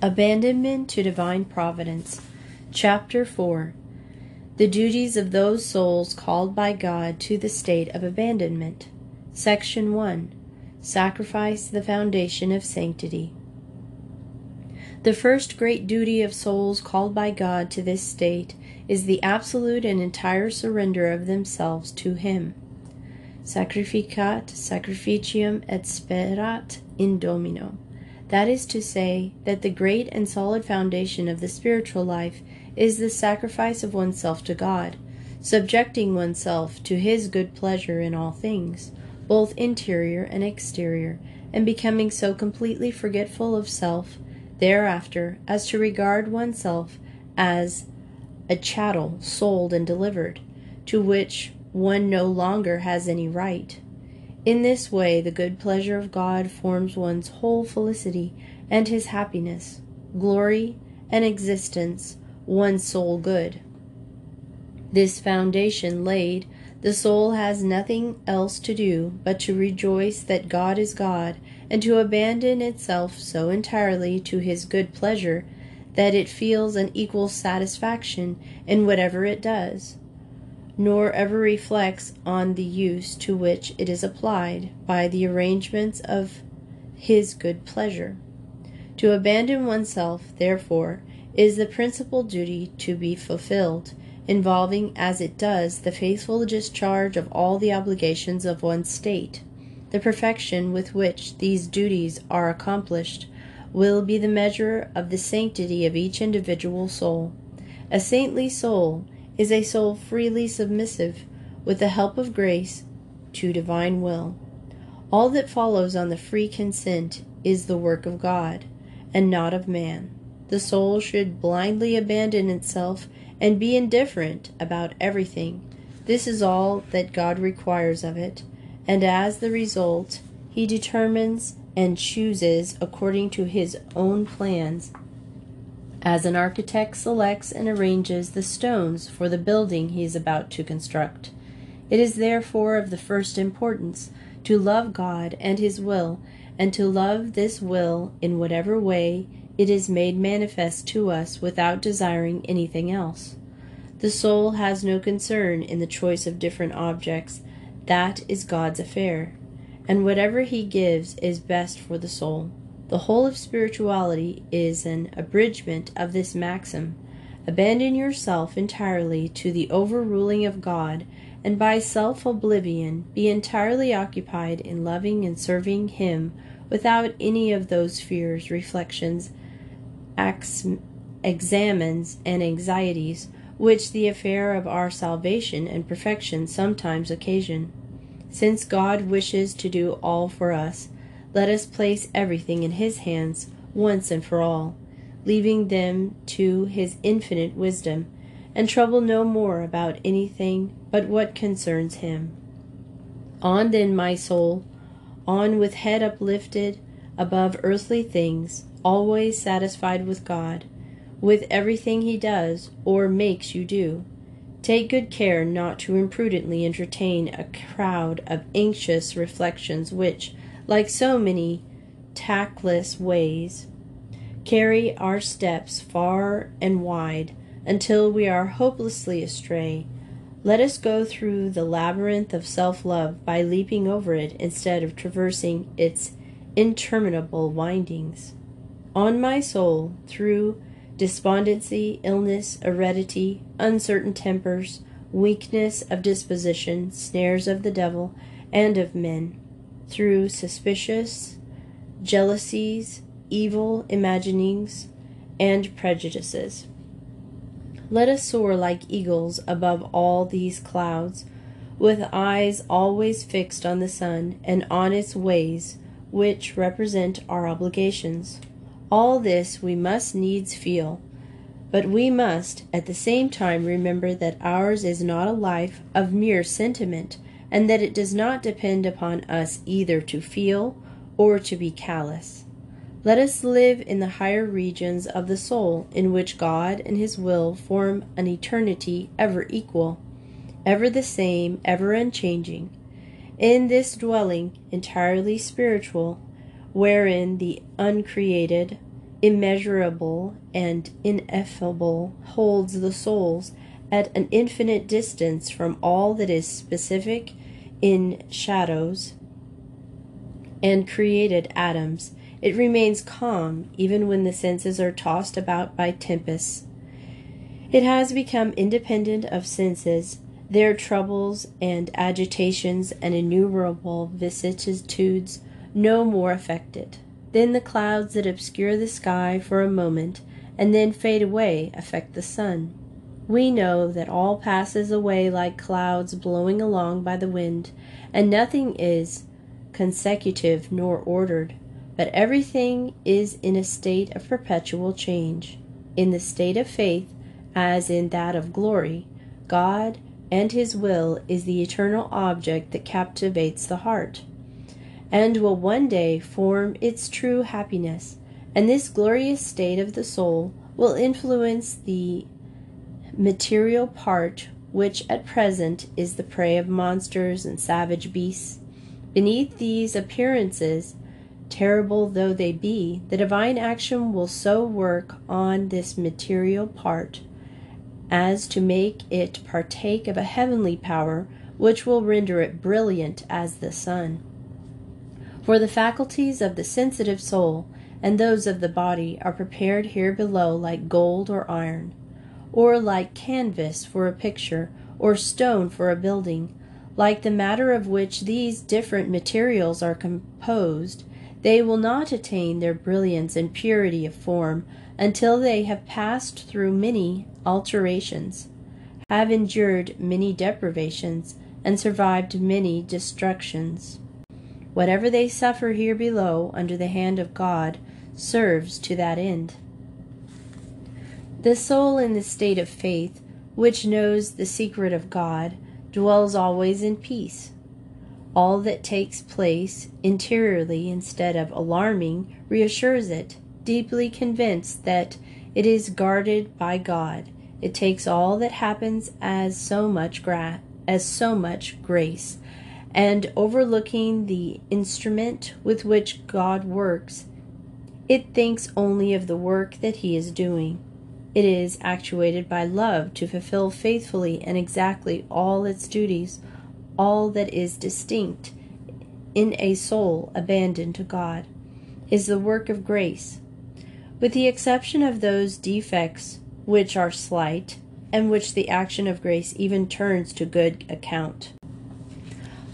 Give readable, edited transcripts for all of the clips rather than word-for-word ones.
Abandonment to Divine Providence. Chapter 4. The duties of those souls called by God to the state of abandonment. Section 1. Sacrifice the foundation of sanctity. The first great duty of souls called by God to this state is the absolute and entire surrender of themselves to Him. Sacrificat sacrificium et sperat in Domino. That is to say, that the great and solid foundation of the spiritual life is the sacrifice of oneself to God, subjecting oneself to His good pleasure in all things, both interior and exterior, and becoming so completely forgetful of self thereafter as to regard oneself as a chattel sold and delivered, to which one no longer has any right. In this way, the good pleasure of God forms one's whole felicity and His happiness, glory, and existence, one's sole good. This foundation laid, the soul has nothing else to do but to rejoice that God is God, and to abandon itself so entirely to His good pleasure that it feels an equal satisfaction in whatever it does, nor ever reflects on the use to which it is applied by the arrangements of His good pleasure. To abandon oneself, therefore, is the principal duty to be fulfilled, involving as it does the faithful discharge of all the obligations of one's state. The perfection with which these duties are accomplished will be the measure of the sanctity of each individual soul. A saintly soul is a soul freely submissive, with the help of grace, to divine will. All that follows on the free consent is the work of God, and not of man. The soul should blindly abandon itself and be indifferent about everything. This is all that God requires of it, and as the result, He determines and chooses according to His own plans, as an architect selects and arranges the stones for the building he is about to construct. It is therefore of the first importance to love God and His will, and to love this will in whatever way it is made manifest to us without desiring anything else. The soul has no concern in the choice of different objects. That is God's affair, and whatever He gives is best for the soul. The whole of spirituality is an abridgment of this maxim. Abandon yourself entirely to the overruling of God, and by self-oblivion be entirely occupied in loving and serving Him without any of those fears, reflections, examines, and anxieties which the affair of our salvation and perfection sometimes occasion. Since God wishes to do all for us, let us place everything in His hands once and for all, leaving them to His infinite wisdom, and trouble no more about anything but what concerns Him. On then, my soul, on with head uplifted above earthly things, always satisfied with God, with everything He does or makes you do. Take good care not to imprudently entertain a crowd of anxious reflections which, like so many tactless ways, carry our steps far and wide until we are hopelessly astray. Let us go through the labyrinth of self-love by leaping over it instead of traversing its interminable windings. On my soul, through despondency, illness, heredity, uncertain tempers, weakness of disposition, snares of the devil and of men, through suspicious jealousies, evil imaginings, and prejudices. Let us soar like eagles above all these clouds, with eyes always fixed on the sun and on its ways, which represent our obligations. All this we must needs feel, but we must at the same time remember that ours is not a life of mere sentiment, and that it does not depend upon us either to feel or to be callous. Let us live in the higher regions of the soul, in which God and His will form an eternity ever equal, ever the same, ever unchanging. In this dwelling, entirely spiritual, wherein the uncreated immeasurable and ineffable, holds the souls at an infinite distance from all that is specific in shadows and created atoms. It remains calm even when the senses are tossed about by tempests. It has become independent of senses, their troubles and agitations and innumerable vicissitudes no more affect it. Then the clouds that obscure the sky for a moment and then fade away affect the sun. We know that all passes away like clouds blowing along by the wind, and nothing is consecutive nor ordered, but everything is in a state of perpetual change. In the state of faith, as in that of glory, God and His will is the eternal object that captivates the heart, and will one day form its true happiness, and this glorious state of the soul will influence the material part which at present is the prey of monsters and savage beasts. Beneath these appearances, terrible though they be, the divine action will so work on this material part as to make it partake of a heavenly power which will render it brilliant as the sun. For the faculties of the sensitive soul and those of the body are prepared here below like gold or iron, or like canvas for a picture, or stone for a building. Like the matter of which these different materials are composed, they will not attain their brilliance and purity of form until they have passed through many alterations, have endured many deprivations, and survived many destructions. Whatever they suffer here below under the hand of God serves to that end. The soul in the state of faith, which knows the secret of God, dwells always in peace. All that takes place interiorly instead of alarming reassures it, deeply convinced that it is guarded by God. It takes all that happens as so much grace, and overlooking the instrument with which God works, it thinks only of the work that He is doing. It is actuated by love to fulfill faithfully and exactly all its duties. All that is distinct in a soul abandoned to God is the work of grace, with the exception of those defects which are slight, and which the action of grace even turns to good account.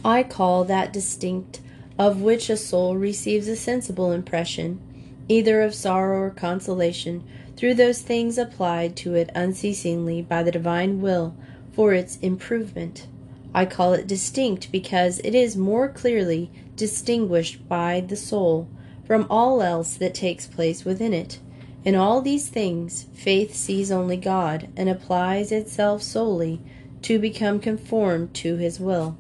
I call that distinct of which a soul receives a sensible impression, either of sorrow or consolation, through those things applied to it unceasingly by the divine will for its improvement. I call it distinct because it is more clearly distinguished by the soul from all else that takes place within it. In all these things, faith sees only God and applies itself solely to become conformed to His will.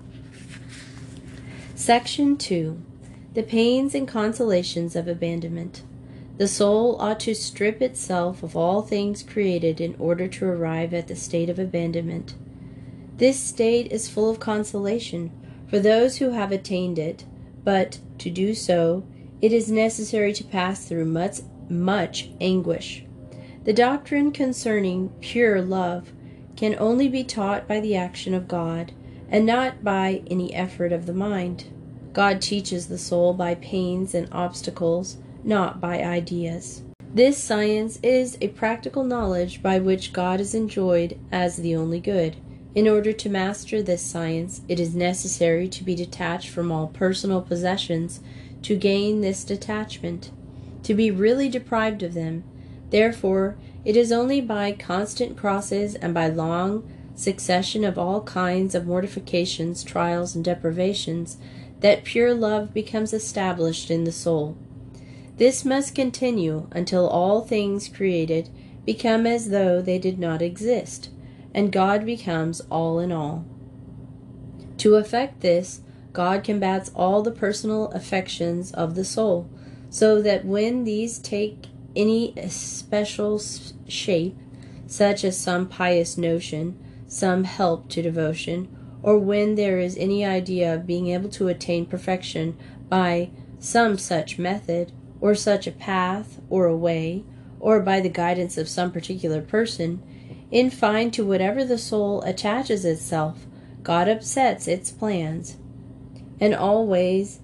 Section 2. The pains and consolations of abandonment. The soul ought to strip itself of all things created in order to arrive at the state of abandonment. This state is full of consolation for those who have attained it, but to do so, it is necessary to pass through much anguish. The doctrine concerning pure love can only be taught by the action of God, and not by any effort of the mind. God teaches the soul by pains and obstacles, not by ideas. This science is a practical knowledge by which God is enjoyed as the only good. In order to master this science, it is necessary to be detached from all personal possessions, to gain this detachment, to be really deprived of them. Therefore, it is only by constant crosses and by long succession of all kinds of mortifications, trials, and deprivations that pure love becomes established in the soul. This must continue until all things created become as though they did not exist, and God becomes all in all. To effect this, God combats all the personal affections of the soul, so that when these take any special shape, such as some pious notion, some help to devotion, or when there is any idea of being able to attain perfection by some such method, or such a path, or a way, or by the guidance of some particular person, in fine, to whatever the soul attaches itself, God upsets its plans and always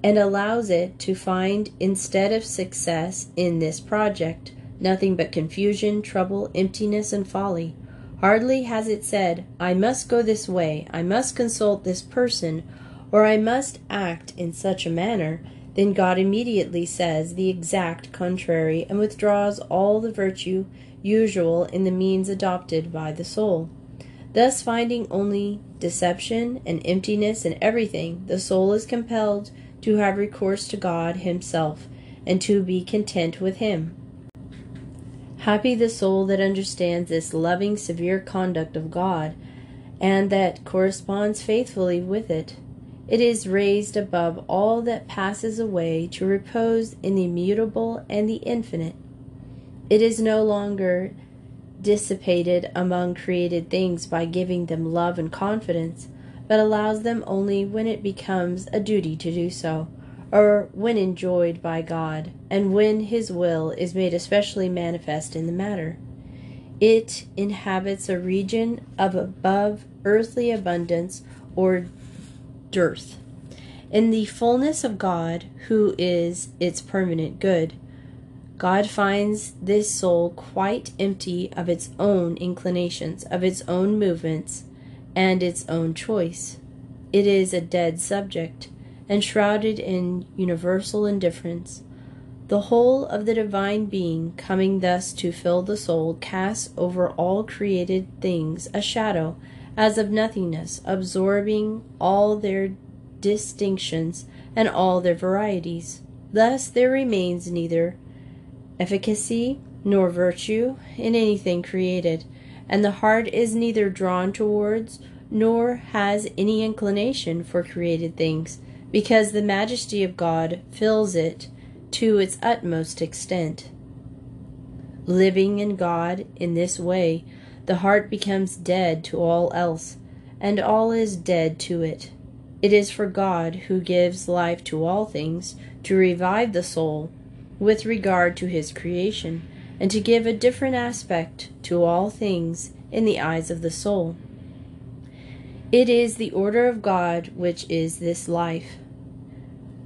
and allows it to find, instead of success in this project, nothing but confusion, trouble, emptiness, and folly. Hardly has it said, I must go this way, I must consult this person, or I must act in such a manner, then God immediately says the exact contrary, and withdraws all the virtue usual in the means adopted by the soul. Thus, finding only deception and emptiness in everything, the soul is compelled to have recourse to God himself, and to be content with him. Happy the soul that understands this loving, severe conduct of God, and that corresponds faithfully with it. It is raised above all that passes away to repose in the immutable and the infinite. It is no longer dissipated among created things by giving them love and confidence, but allows them only when it becomes a duty to do so, or when enjoyed by God, and when his will is made especially manifest in the matter. It inhabits a region of above earthly abundance or dearth. In the fullness of God, who is its permanent good, God finds this soul quite empty of its own inclinations, of its own movements, and its own choice. It is a dead subject, and shrouded in universal indifference. The whole of the divine being, coming thus to fill the soul, casts over all created things a shadow, as of nothingness, absorbing all their distinctions and all their varieties. Thus there remains neither efficacy nor virtue in anything created, and the heart is neither drawn towards nor has any inclination for created things, because the majesty of God fills it to its utmost extent. Living in God in this way, the heart becomes dead to all else, and all is dead to it. It is for God, who gives life to all things, to revive the soul with regard to his creation, and to give a different aspect to all things in the eyes of the soul. It is the order of God which is this life.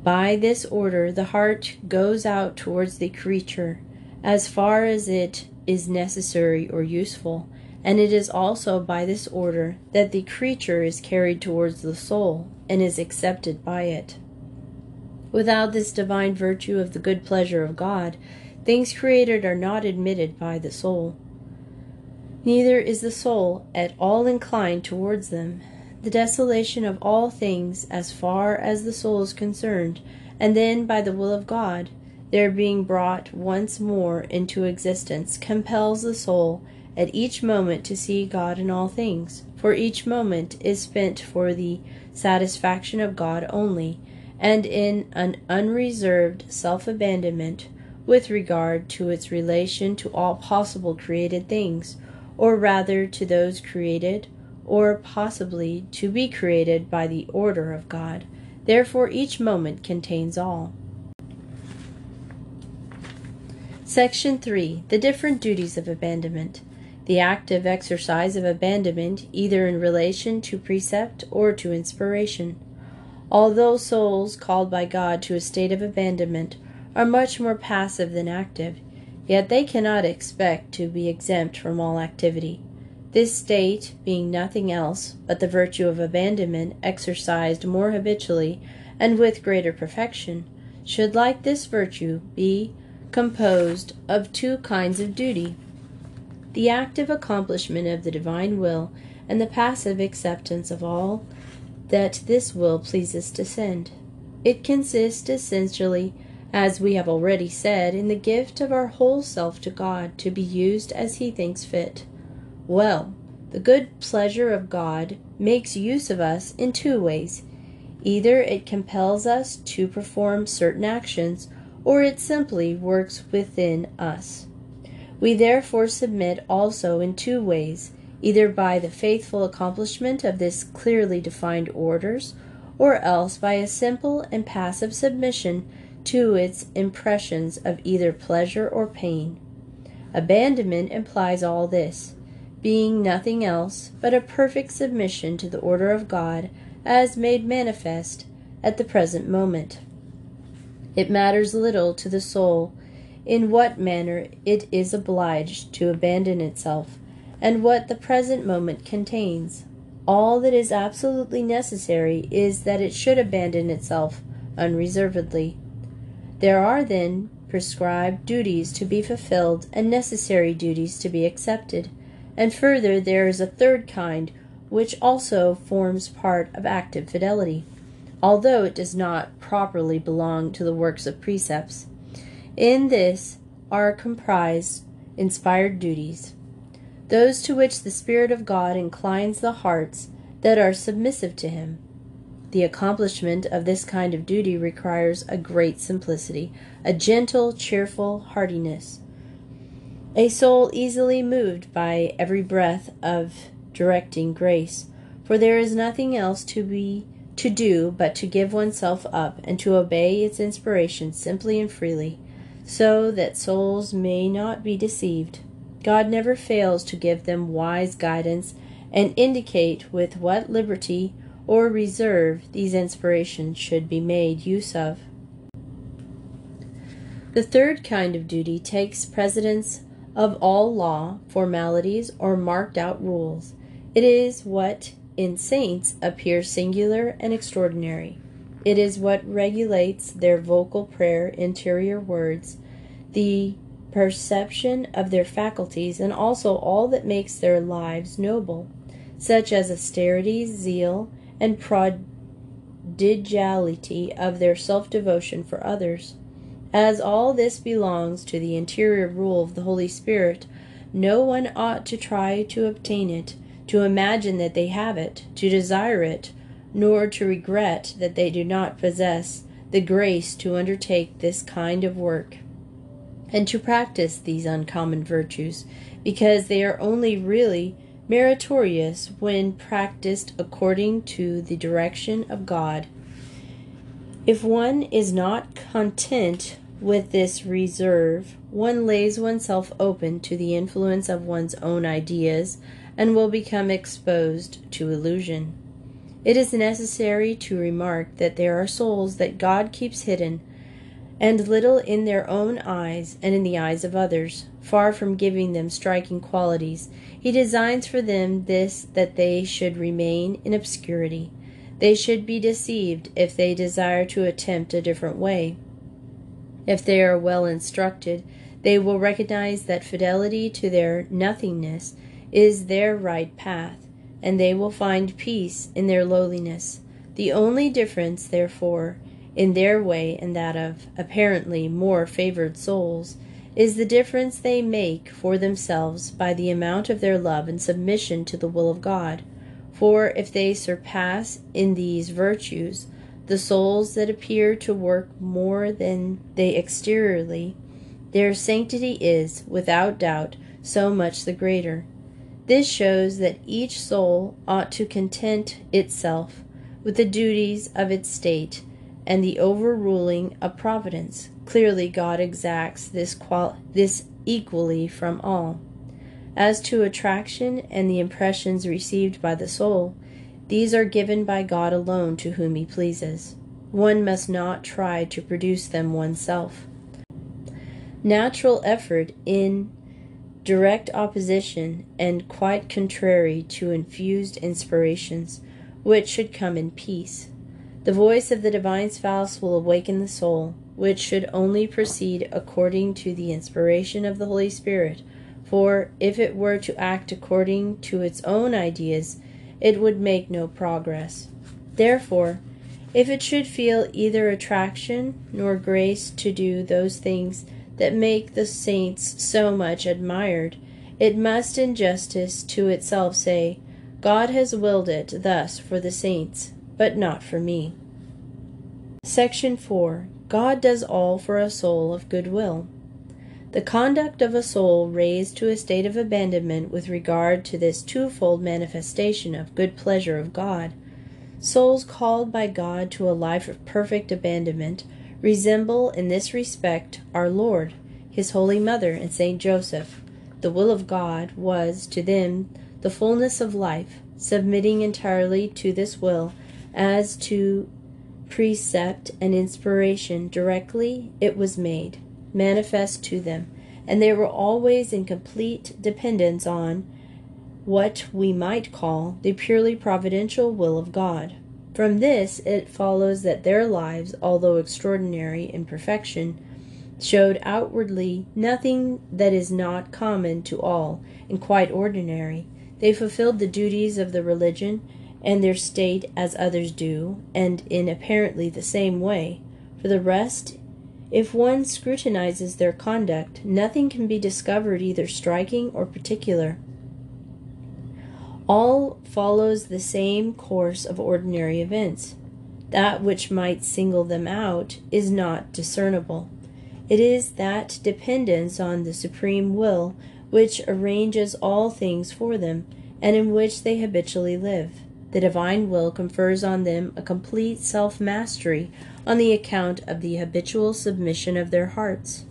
By this order the heart goes out towards the creature as far as it is necessary or useful, and it is also by this order that the creature is carried towards the soul and is accepted by it. Without this divine virtue of the good pleasure of God, things created are not admitted by the soul. Neither is the soul at all inclined towards them. The desolation of all things, as far as the soul is concerned, and then by the will of God, their being brought once more into existence, compels the soul at each moment to see God in all things, for each moment is spent for the satisfaction of God only, and in an unreserved self-abandonment with regard to its relation to all possible created things, or rather to those created, or possibly to be created by the order of God. Therefore each moment contains all. Section 3. The different duties of abandonment. The active exercise of abandonment, either in relation to precept or to inspiration. Although souls called by God to a state of abandonment are much more passive than active, yet they cannot expect to be exempt from all activity. This state, being nothing else but the virtue of abandonment exercised more habitually and with greater perfection, should, like this virtue, be composed of two kinds of duty: the active accomplishment of the divine will, and the passive acceptance of all that this will pleases to send. It consists essentially, as we have already said, in the gift of our whole self to God, to be used as he thinks fit. Well, the good pleasure of God makes use of us in two ways. Either it compels us to perform certain actions, or it simply works within us. We therefore submit also in two ways, either by the faithful accomplishment of this clearly defined orders, or else by a simple and passive submission to its impressions of either pleasure or pain. Abandonment implies all this, being nothing else but a perfect submission to the order of God as made manifest at the present moment. It matters little to the soul in what manner it is obliged to abandon itself, and what the present moment contains. All that is absolutely necessary is that it should abandon itself unreservedly. There are then prescribed duties to be fulfilled and necessary duties to be accepted. And further, there is a third kind, which also forms part of active fidelity, although it does not properly belong to the works of precepts. In this are comprised inspired duties, those to which the Spirit of God inclines the hearts that are submissive to Him. The accomplishment of this kind of duty requires a great simplicity, a gentle, cheerful heartiness, a soul easily moved by every breath of directing grace, for there is nothing else to do but to give oneself up and to obey its inspiration simply and freely, so that souls may not be deceived. God never fails to give them wise guidance and indicate with what liberty or reserve these inspirations should be made use of. The third kind of duty takes precedence of all law, formalities, or marked out rules. It is what in saints appears singular and extraordinary. It is what regulates their vocal prayer, interior words, the perception of their faculties, and also all that makes their lives noble, such as austerity, zeal, and prodigality of their self-devotion for others. As all this belongs to the interior rule of the Holy Spirit, no one ought to try to obtain it, to imagine that they have it, to desire it, nor to regret that they do not possess the grace to undertake this kind of work, and to practice these uncommon virtues, because they are only really meritorious when practiced according to the direction of God. If one is not content with this reserve, one lays oneself open to the influence of one's own ideas and will become exposed to illusion. It is necessary to remark that there are souls that God keeps hidden and little in their own eyes and in the eyes of others. Far from giving them striking qualities, He designs for them this, that they should remain in obscurity. They should be deceived if they desire to attempt a different way. If they are well instructed, they will recognize that fidelity to their nothingness is their right path, and they will find peace in their lowliness. The only difference, therefore, in their way and that of apparently more favored souls is the difference they make for themselves by the amount of their love and submission to the will of God. For if they surpass in these virtues the souls that appear to work more than they exteriorly, their sanctity is, without doubt, so much the greater. This shows that each soul ought to content itself with the duties of its state and the overruling of Providence. Clearly God exacts this equally from all. As to attraction and the impressions received by the soul, these are given by God alone to whom He pleases. One must not try to produce them oneself. Natural effort in direct opposition and quite contrary to infused inspirations, which should come in peace. The voice of the divine spouse will awaken the soul, which should only proceed according to the inspiration of the Holy Spirit, for if it were to act according to its own ideas, it would make no progress. Therefore, if it should feel either attraction nor grace to do those things that make the saints so much admired, it must in justice to itself say, God has willed it thus for the saints, but not for me. Section 4. God does all for a soul of goodwill. The conduct of a soul raised to a state of abandonment with regard to this twofold manifestation of good pleasure of God. Souls called by God to a life of perfect abandonment resemble in this respect our Lord, his Holy Mother, and Saint Joseph. The will of God was to them the fullness of life, submitting entirely to this will as to precept and inspiration directly it was made manifest to them, and they were always in complete dependence on what we might call the purely providential will of God. From this it follows that their lives, although extraordinary in perfection, showed outwardly nothing that is not common to all and quite ordinary. They fulfilled the duties of the religion and their state as others do, and in apparently the same way. For the rest, if one scrutinizes their conduct, nothing can be discovered either striking or particular. All follows the same course of ordinary events. That which might single them out is not discernible. It is that dependence on the supreme will which arranges all things for them, and in which they habitually live. The divine will confers on them a complete self-mastery on the account of the habitual submission of their hearts.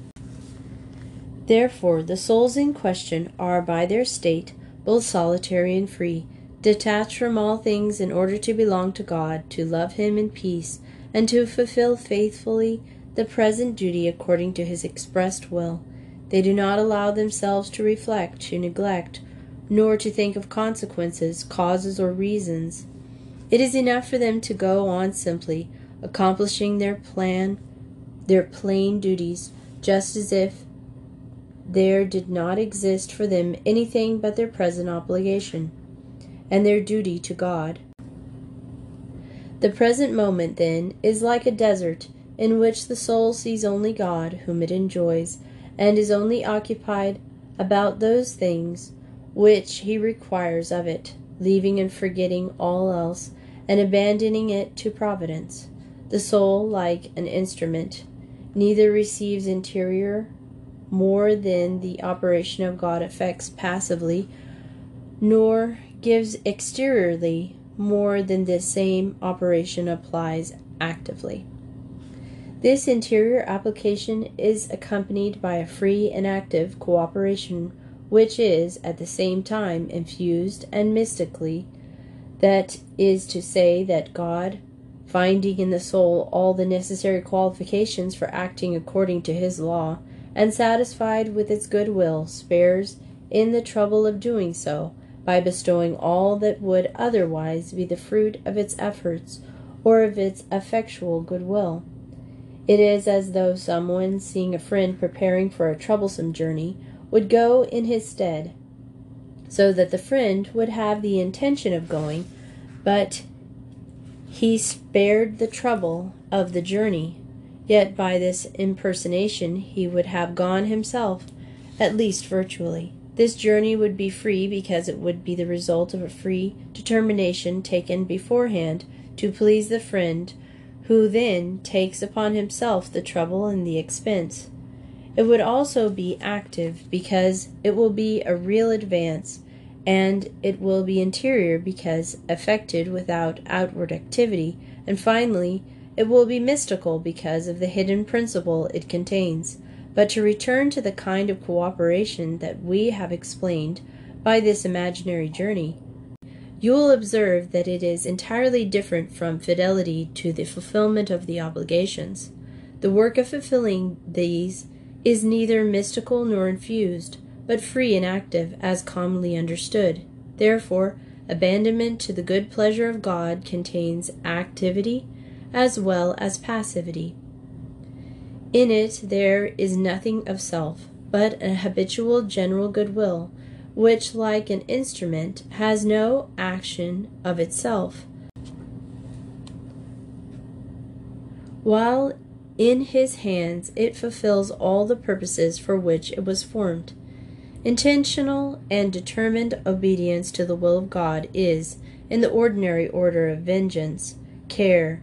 Therefore, the souls in question are by their state both solitary and free, detached from all things in order to belong to God, to love Him in peace, and to fulfill faithfully the present duty according to His expressed will. They do not allow themselves to reflect, to neglect, nor to think of consequences, causes, or reasons. It is enough for them to go on simply, accomplishing their plain duties, just as if there did not exist for them anything but their present obligation, and their duty to God. The present moment, then, is like a desert, in which the soul sees only God, whom it enjoys, and is only occupied about those things which He requires of it, leaving and forgetting all else, and abandoning it to Providence. The soul, like an instrument, neither receives interior more than the operation of God affects passively, nor gives exteriorly more than this same operation applies actively. This interior application is accompanied by a free and active cooperation, which is at the same time infused and mystically, that is to say, that God, finding in the soul all the necessary qualifications for acting according to His law, and satisfied with its goodwill, spares in the trouble of doing so, by bestowing all that would otherwise be the fruit of its efforts or of its effectual goodwill. It is as though someone, seeing a friend preparing for a troublesome journey, would go in his stead, so that the friend would have the intention of going, but he spared the trouble of the journey. Yet by this impersonation he would have gone himself, at least virtually. This journey would be free because it would be the result of a free determination taken beforehand to please the friend, who then takes upon himself the trouble and the expense. It would also be active because it will be a real advance, and it will be interior because effected without outward activity, and finally it will be mystical because of the hidden principle it contains. But to return to the kind of cooperation that we have explained by this imaginary journey, you will observe that it is entirely different from fidelity to the fulfillment of the obligations. The work of fulfilling these is neither mystical nor infused, but free and active, as commonly understood. Therefore, abandonment to the good pleasure of God contains activity as well as passivity. In it there is nothing of self, but an habitual general goodwill, which, like an instrument, has no action of itself, while in His hands it fulfills all the purposes for which it was formed. Intentional and determined obedience to the will of God is, in the ordinary order of vengeance, care,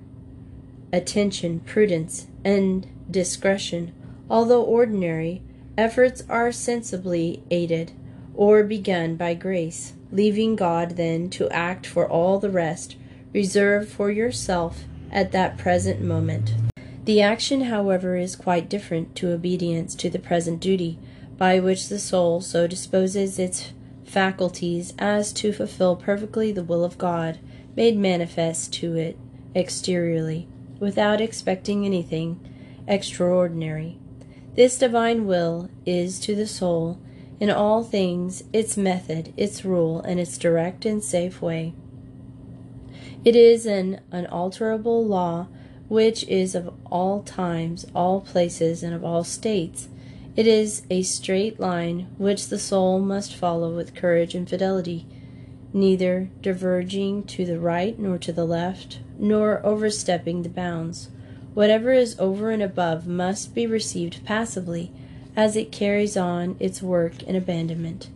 attention, prudence, and discretion. Although ordinary, efforts are sensibly aided or begun by grace, leaving God then to act for all the rest, reserved for yourself at that present moment. The action, however, is quite different to obedience to the present duty, by which the soul so disposes its faculties as to fulfill perfectly the will of God, made manifest to it exteriorly, without expecting anything extraordinary. This divine will is to the soul, in all things, its method, its rule, and its direct and safe way. It is an unalterable law, which is of all times, all places, and of all states. It is a straight line which the soul must follow with courage and fidelity, neither diverging to the right nor to the left, nor overstepping the bounds. Whatever is over and above must be received passively, as it carries on its work in abandonment.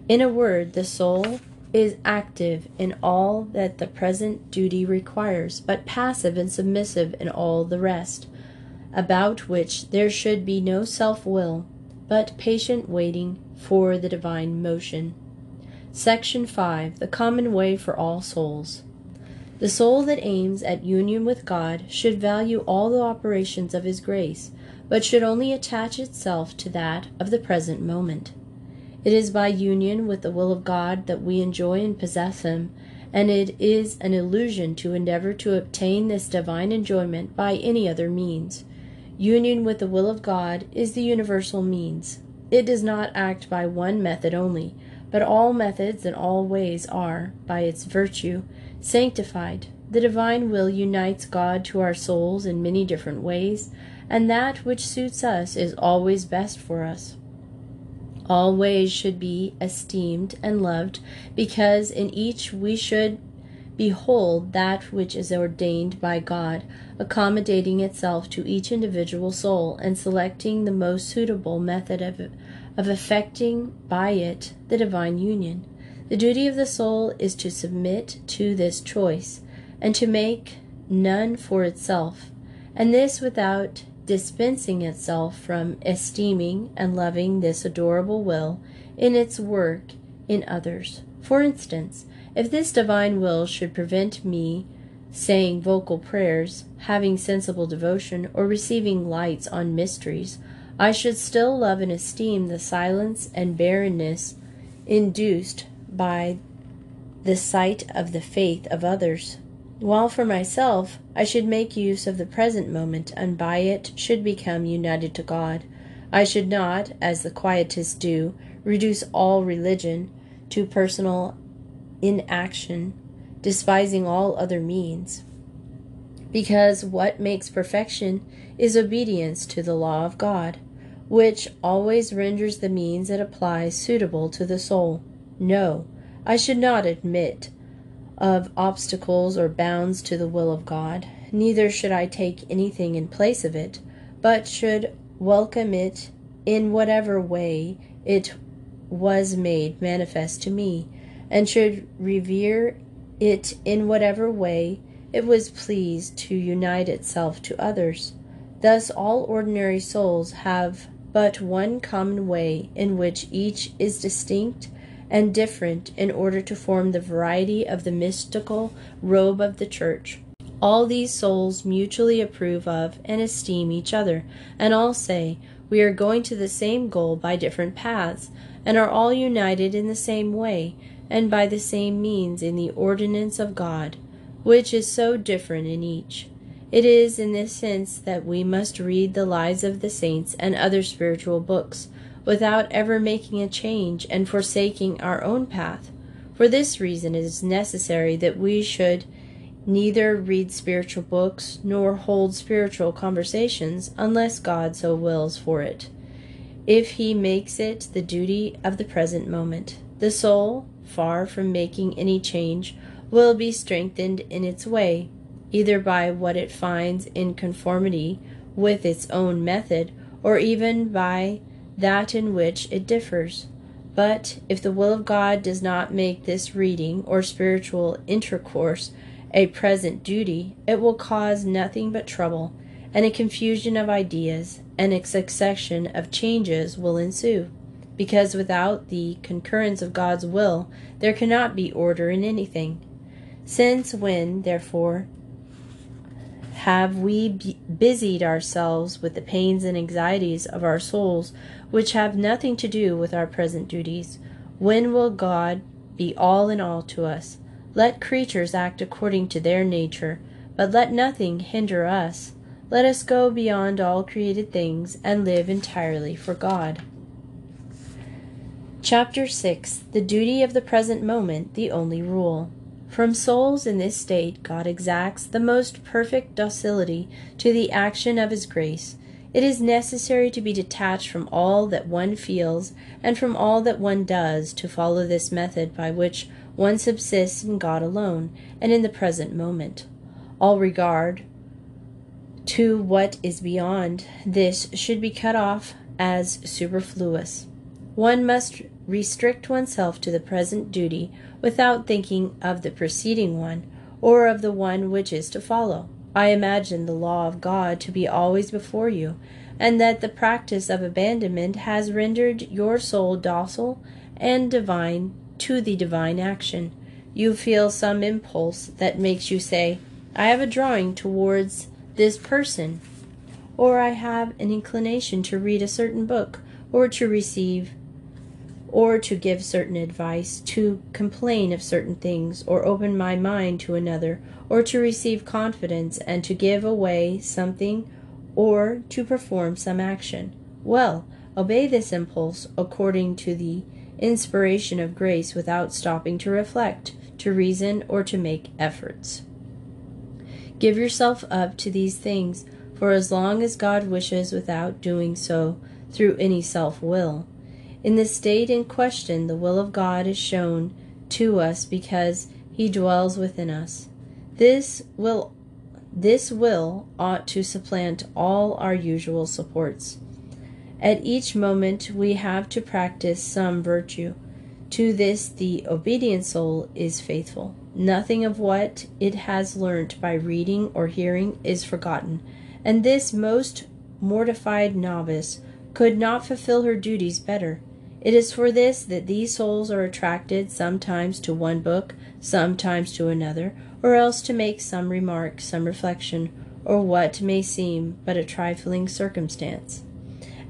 In a word, the soul is active in all that the present duty requires, but passive and submissive in all the rest, about which there should be no self-will, but patient waiting for the divine motion. Section 5. The common way for all souls. The soul that aims at union with God should value all the operations of His grace, but should only attach itself to that of the present moment. It is by union with the will of God that we enjoy and possess Him, and it is an illusion to endeavor to obtain this divine enjoyment by any other means. Union with the will of God is the universal means. It does not act by one method only, but all methods and all ways are, by its virtue, sanctified. The divine will unites God to our souls in many different ways, and that which suits us is always best for us. All ways should be esteemed and loved, because in each we should behold that which is ordained by God, accommodating itself to each individual soul, and selecting the most suitable method of effecting by it the divine union. The duty of the soul is to submit to this choice, and to make none for itself, and this without dispensing itself from esteeming and loving this adorable will in its work in others. For instance, if this divine will should prevent me saying vocal prayers, having sensible devotion, or receiving lights on mysteries, I should still love and esteem the silence and barrenness induced by the sight of the faith of others, while for myself I should make use of the present moment, and by it should become united to God. I should not, as the Quietists do, reduce all religion to personal inaction, despising all other means, because what makes perfection is obedience to the law of God, which always renders the means it applies suitable to the soul. No, I should not admit of obstacles or bounds to the will of God, neither should I take anything in place of it, but should welcome it in whatever way it was made manifest to me, and should revere it in whatever way it was pleased to unite itself to others. Thus all ordinary souls have but one common way in which each is distinct and different in order to form the variety of the mystical robe of the Church. All these souls mutually approve of and esteem each other, and all say, we are going to the same goal by different paths, and are all united in the same way, and by the same means in the ordinance of God, which is so different in each. It is in this sense that we must read the lives of the saints and other spiritual books, without ever making a change and forsaking our own path. For this reason it is necessary that we should neither read spiritual books nor hold spiritual conversations unless God so wills for it, if He makes it the duty of the present moment. The soul, far from making any change, will be strengthened in its way, either by what it finds in conformity with its own method, or even by that in which it differs. But if the will of God does not make this reading or spiritual intercourse a present duty, it will cause nothing but trouble, and a confusion of ideas, and a succession of changes will ensue, because without the concurrence of God's will there cannot be order in anything. Since when, therefore, have we busied ourselves with the pains and anxieties of our souls, which have nothing to do with our present duties? When will God be all in all to us? Let creatures act according to their nature, but let nothing hinder us. Let us go beyond all created things and live entirely for God. Chapter 6. The duty of the present moment, the only rule. From souls in this state, God exacts the most perfect docility to the action of His grace. It is necessary to be detached from all that one feels and from all that one does to follow this method by which one subsists in God alone and in the present moment. All regard to what is beyond this should be cut off as superfluous. One must restrict oneself to the present duty without thinking of the preceding one or of the one which is to follow. I imagine the law of God to be always before you, and that the practice of abandonment has rendered your soul docile and divine to the divine action. You feel some impulse that makes you say, I have a drawing towards this person, or I have an inclination to read a certain book, or to receive or to give certain advice, to complain of certain things, or open my mind to another, or to receive confidence, and to give away something, or to perform some action. Well, obey this impulse according to the inspiration of grace without stopping to reflect, to reason, or to make efforts. Give yourself up to these things for as long as God wishes without doing so through any self-will. In the state in question, the will of God is shown to us because He dwells within us. This will ought to supplant all our usual supports. At each moment we have to practice some virtue. To this the obedient soul is faithful. Nothing of what it has learnt by reading or hearing is forgotten, and this most mortified novice could not fulfill her duties better. It is for this that these souls are attracted sometimes to one book, sometimes to another, or else to make some remark, some reflection, or what may seem but a trifling circumstance.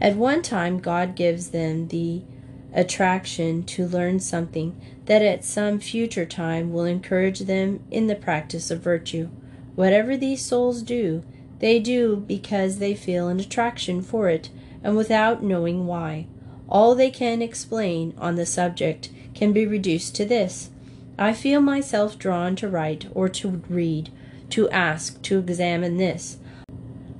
At one time God gives them the attraction to learn something that at some future time will encourage them in the practice of virtue. Whatever these souls do, they do because they feel an attraction for it, and without knowing why. All they can explain on the subject can be reduced to this: I feel myself drawn to write or to read, to ask, to examine this.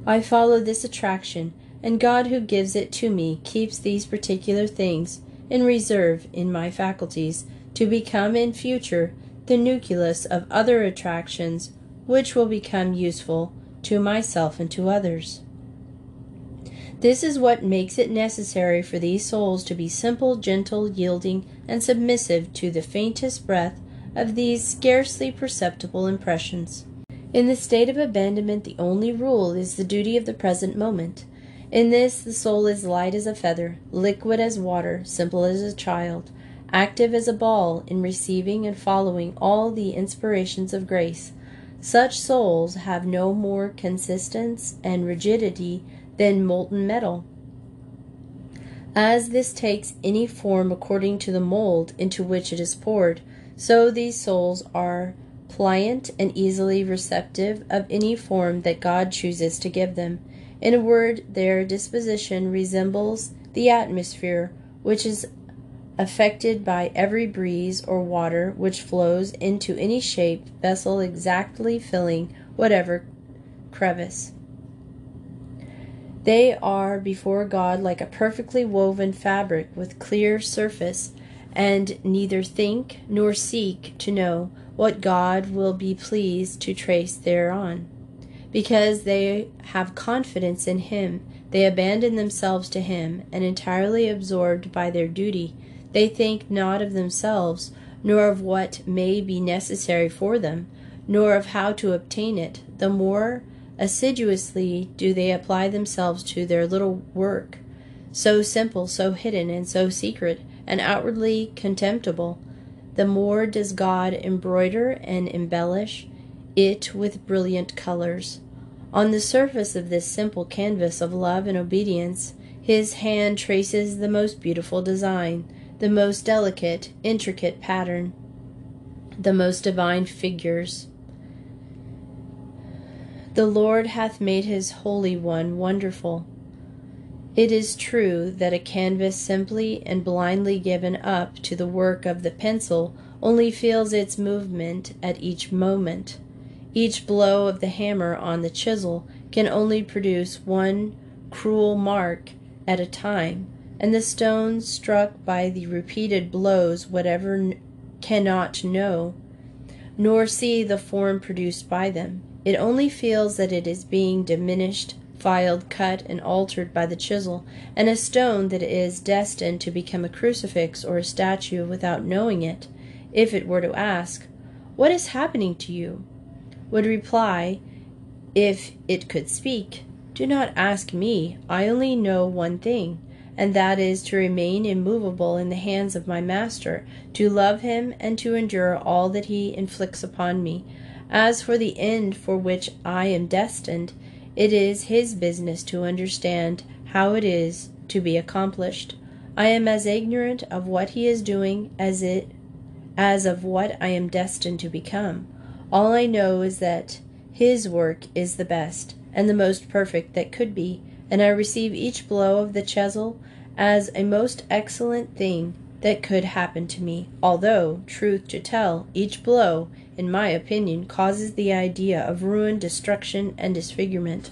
I follow this attraction, and God who gives it to me keeps these particular things in reserve in my faculties to become in future the nucleus of other attractions which will become useful to myself and to others. This is what makes it necessary for these souls to be simple, gentle, yielding, and submissive to the faintest breath of these scarcely perceptible impressions. In the state of abandonment, the only rule is the duty of the present moment. In this, the soul is light as a feather, liquid as water, simple as a child, active as a ball in receiving and following all the inspirations of grace. Such souls have no more consistence and rigidity than molten metal. As this takes any form according to the mold into which it is poured, so these souls are pliant and easily receptive of any form that God chooses to give them. In a word, their disposition resembles the atmosphere, which is affected by every breeze or water which flows into any shaped vessel, exactly filling whatever crevice. They are before God like a perfectly woven fabric with clear surface, and neither think nor seek to know what God will be pleased to trace thereon. Because they have confidence in Him, they abandon themselves to Him, and entirely absorbed by their duty, they think not of themselves, nor of what may be necessary for them, nor of how to obtain it. The more assiduously do they apply themselves to their little work, so simple, so hidden, and so secret, and outwardly contemptible, the more does God embroider and embellish it with brilliant colors. On the surface of this simple canvas of love and obedience, his hand traces the most beautiful design, the most delicate, intricate pattern, the most divine figures. The Lord hath made his Holy One wonderful. It is true that a canvas simply and blindly given up to the work of the pencil only feels its movement at each moment. Each blow of the hammer on the chisel can only produce one cruel mark at a time, and the stone struck by the repeated blows cannot know, nor see the form produced by them. It only feels that it is being diminished, filed, cut, and altered by the chisel, and a stone that is destined to become a crucifix or a statue without knowing it, if it were to ask, "What is happening to you?" would reply, if it could speak, "Do not ask me, I only know one thing, and that is to remain immovable in the hands of my Master, to love him, and to endure all that he inflicts upon me. As for the end for which I am destined, it is his business to understand how it is to be accomplished. I am as ignorant of what he is doing as of what I am destined to become. All I know is that his work is the best and the most perfect that could be, and I receive each blow of the chisel as a most excellent thing that could happen to me, although, truth to tell, each blow, in my opinion, causes the idea of ruin, destruction, and disfigurement.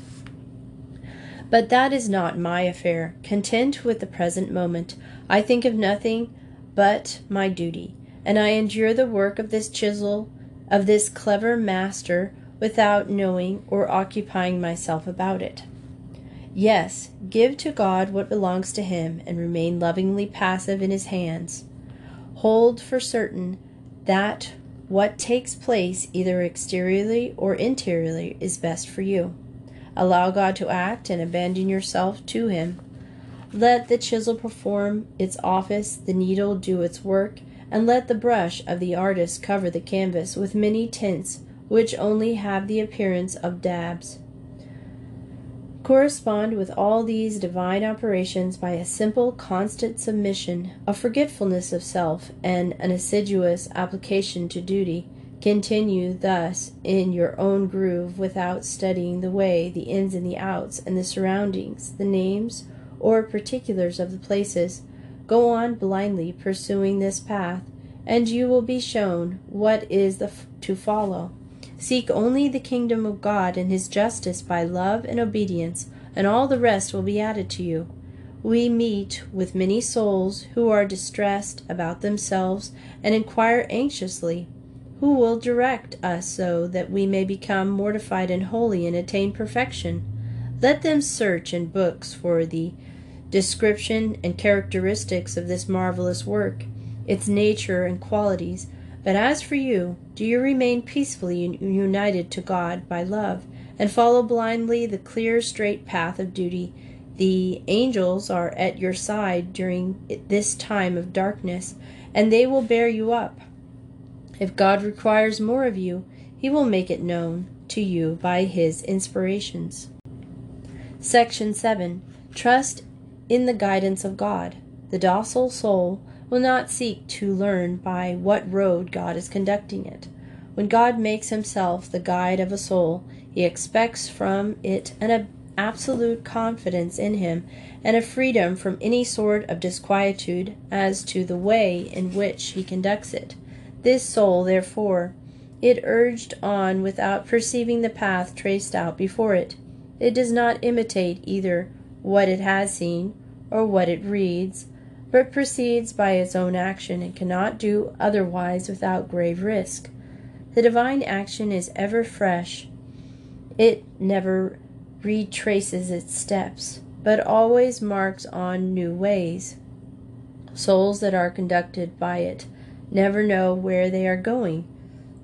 But that is not my affair. Content with the present moment, I think of nothing but my duty, and I endure the work of this chisel, of this clever master, without knowing or occupying myself about it. Yes, give to God what belongs to him, and remain lovingly passive in his hands. Hold for certain that what takes place, either exteriorly or interiorly, is best for you. Allow God to act, and abandon yourself to him. Let the chisel perform its office, the needle do its work, and let the brush of the artist cover the canvas with many tints which only have the appearance of dabs. Correspond with all these divine operations by a simple, constant submission, a forgetfulness of self, and an assiduous application to duty. Continue thus in your own groove without studying the way, the ins and the outs, and the surroundings, the names or particulars of the places. Go on blindly pursuing this path, and you will be shown what is to follow. Seek only the kingdom of God and his justice by love and obedience, and all the rest will be added to you. We meet with many souls who are distressed about themselves and inquire anxiously, who will direct us so that we may become mortified and holy and attain perfection? Let them search in books for the description and characteristics of this marvelous work, its nature and qualities. But as for you, do you remain peacefully united to God by love, and follow blindly the clear, straight path of duty. The angels are at your side during this time of darkness, and they will bear you up. If God requires more of you, he will make it known to you by his inspirations. Section 7. Trust in the guidance of God. The docile soul will not seek to learn by what road God is conducting it. When God makes himself the guide of a soul, he expects from it an absolute confidence in him, and a freedom from any sort of disquietude as to the way in which he conducts it. This soul, therefore, it urged on without perceiving the path traced out before it. It does not imitate either what it has seen or what it reads, but proceeds by its own action, and cannot do otherwise without grave risk. The divine action is ever fresh. It never retraces its steps, but always marks on new ways. Souls that are conducted by it never know where they are going.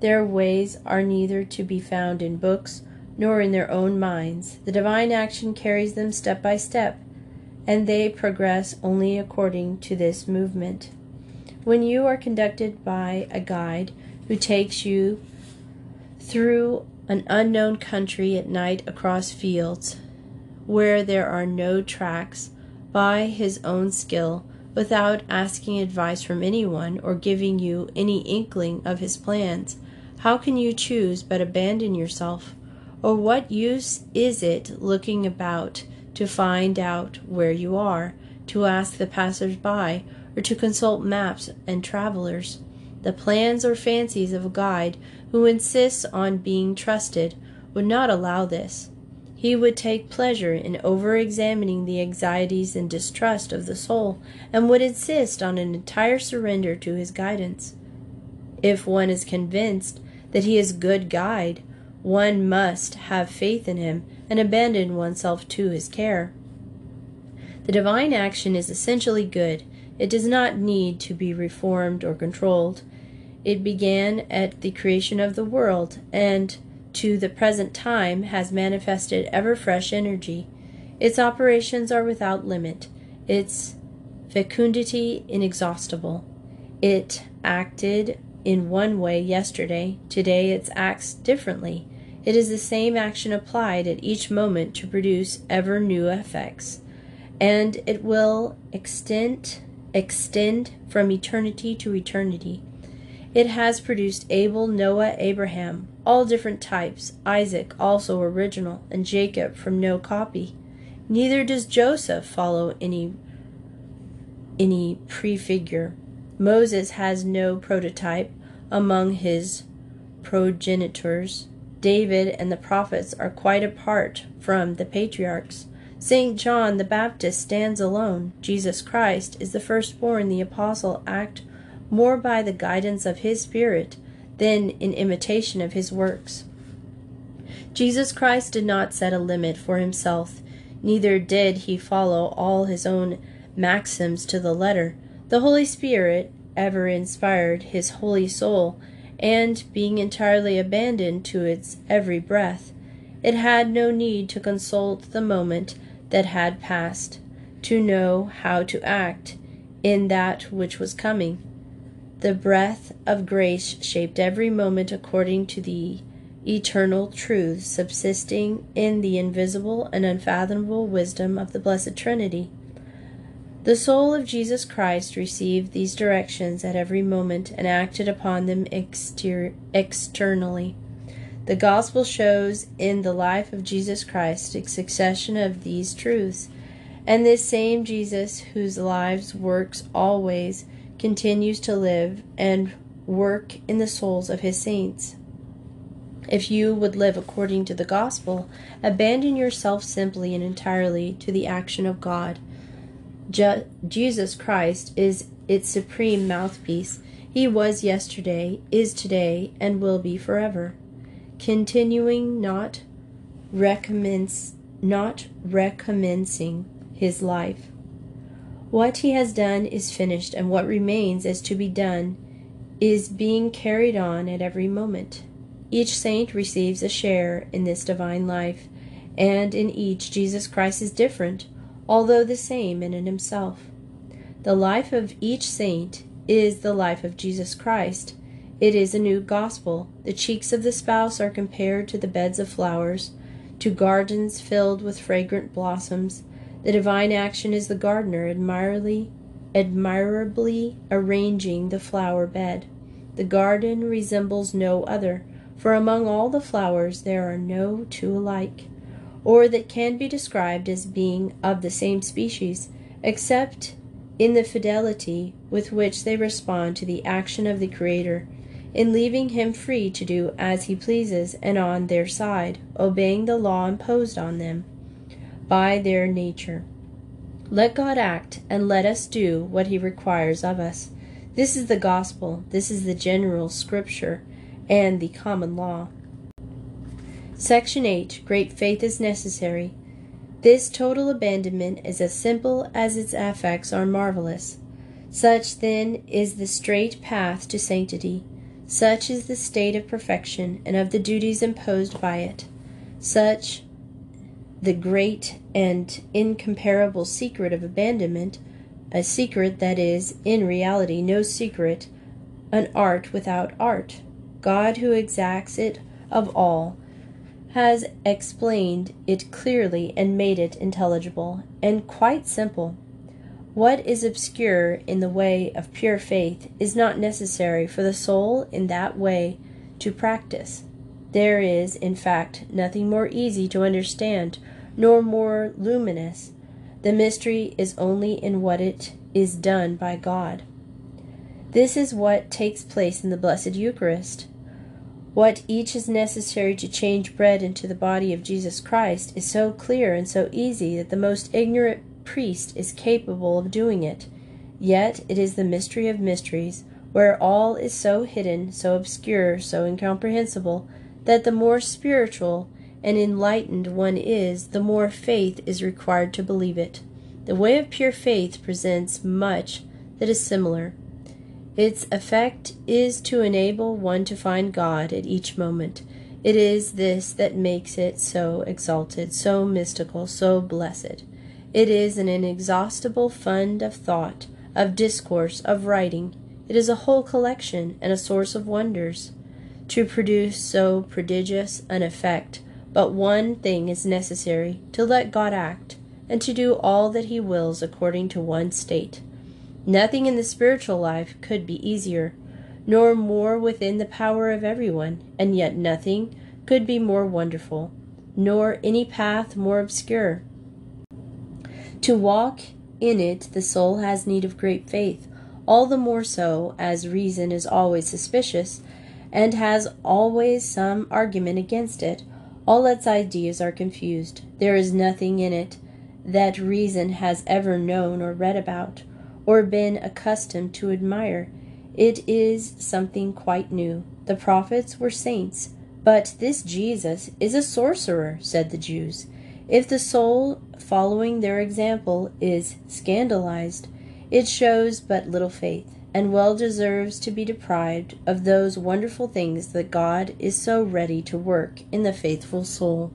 Their ways are neither to be found in books nor in their own minds. The divine action carries them step by step, and they progress only according to this movement. When you are conducted by a guide who takes you through an unknown country at night across fields where there are no tracks, by his own skill, without asking advice from anyone or giving you any inkling of his plans, how can you choose but abandon yourself? Or what use is it looking about to find out where you are, to ask the passers-by, or to consult maps and travelers? The plans or fancies of a guide who insists on being trusted would not allow this. He would take pleasure in over-examining the anxieties and distrust of the soul, and would insist on an entire surrender to his guidance. If one is convinced that he is a good guide, one must have faith in him and abandon oneself to his care. The divine action is essentially good. It does not need to be reformed or controlled. It began at the creation of the world, and to the present time has manifested ever fresh energy. Its operations are without limit, its fecundity inexhaustible. It acted in one way yesterday, today it acts differently. It is the same action applied at each moment to produce ever new effects, and it will extend from eternity to eternity. It has produced Abel, Noah, Abraham, all different types, Isaac also original, and Jacob from no copy. Neither does Joseph follow any prefigure. Moses has no prototype among his progenitors. David and the prophets are quite apart from the patriarchs. St. John the Baptist stands alone. Jesus Christ is the firstborn. The apostle act more by the guidance of his Spirit than in imitation of his works. Jesus Christ did not set a limit for himself, neither did he follow all his own maxims to the letter. The Holy Spirit ever inspired his holy soul, and being entirely abandoned to its every breath, it had no need to consult the moment that had passed, to know how to act in that which was coming. The breath of grace shaped every moment according to the eternal truths subsisting in the invisible and unfathomable wisdom of the Blessed Trinity. The soul of Jesus Christ received these directions at every moment and acted upon them externally. The Gospel shows in the life of Jesus Christ a succession of these truths, and this same Jesus, whose lives works always, continues to live and work in the souls of his saints. If you would live according to the gospel, abandon yourself simply and entirely to the action of God. Jesus Christ is its supreme mouthpiece. He was yesterday, is today, and will be forever, continuing, not recommencing his life. What he has done is finished, and what remains as to be done is being carried on at every moment. Each saint receives a share in this divine life, and in each Jesus Christ is different, although the same in himself. The life of each saint is the life of Jesus Christ. It is a new gospel. The cheeks of the spouse are compared to the beds of flowers, to gardens filled with fragrant blossoms. The divine action is the gardener admirably arranging the flower bed. The garden resembles no other, for among all the flowers there are no two alike, or that can be described as being of the same species, except in the fidelity with which they respond to the action of the Creator, in leaving him free to do as he pleases, and on their side, obeying the law imposed on them by their nature. Let God act, and let us do what he requires of us. This is the gospel, this is the general scripture, and the common law. Section 8. Great faith is necessary. This total abandonment is as simple as its effects are marvelous. Such, then, is the straight path to sanctity. Such is the state of perfection and of the duties imposed by it. Such the great and incomparable secret of abandonment, a secret that is, in reality, no secret, an art without art. God, who exacts it of all, has explained it clearly and made it intelligible and quite simple. What is obscure in the way of pure faith is not necessary for the soul in that way to practice. There is, in fact, nothing more easy to understand, nor more luminous. The mystery is only in what it is done by God. This is what takes place in the Blessed Eucharist. What each is necessary to change bread into the body of Jesus Christ is so clear and so easy that the most ignorant priest is capable of doing it. Yet it is the mystery of mysteries, where all is so hidden, so obscure, so incomprehensible, that the more spiritual and enlightened one is, the more faith is required to believe it. The way of pure faith presents much that is similar. Its effect is to enable one to find God at each moment. It is this that makes it so exalted, so mystical, so blessed. It is an inexhaustible fund of thought, of discourse, of writing. It is a whole collection and a source of wonders. To produce so prodigious an effect, but one thing is necessary, to let God act, and to do all that He wills according to one state. Nothing in the spiritual life could be easier, nor more within the power of everyone, and yet nothing could be more wonderful, nor any path more obscure. To walk in it the soul has need of great faith, all the more so as reason is always suspicious, and has always some argument against it. All its ideas are confused. There is nothing in it that reason has ever known or read about, or been accustomed to admire. It is something quite new. The prophets were saints, but this Jesus is a sorcerer, said the Jews. If the soul, following their example, is scandalized, it shows but little faith, and well deserves to be deprived of those wonderful things that God is so ready to work in the faithful soul.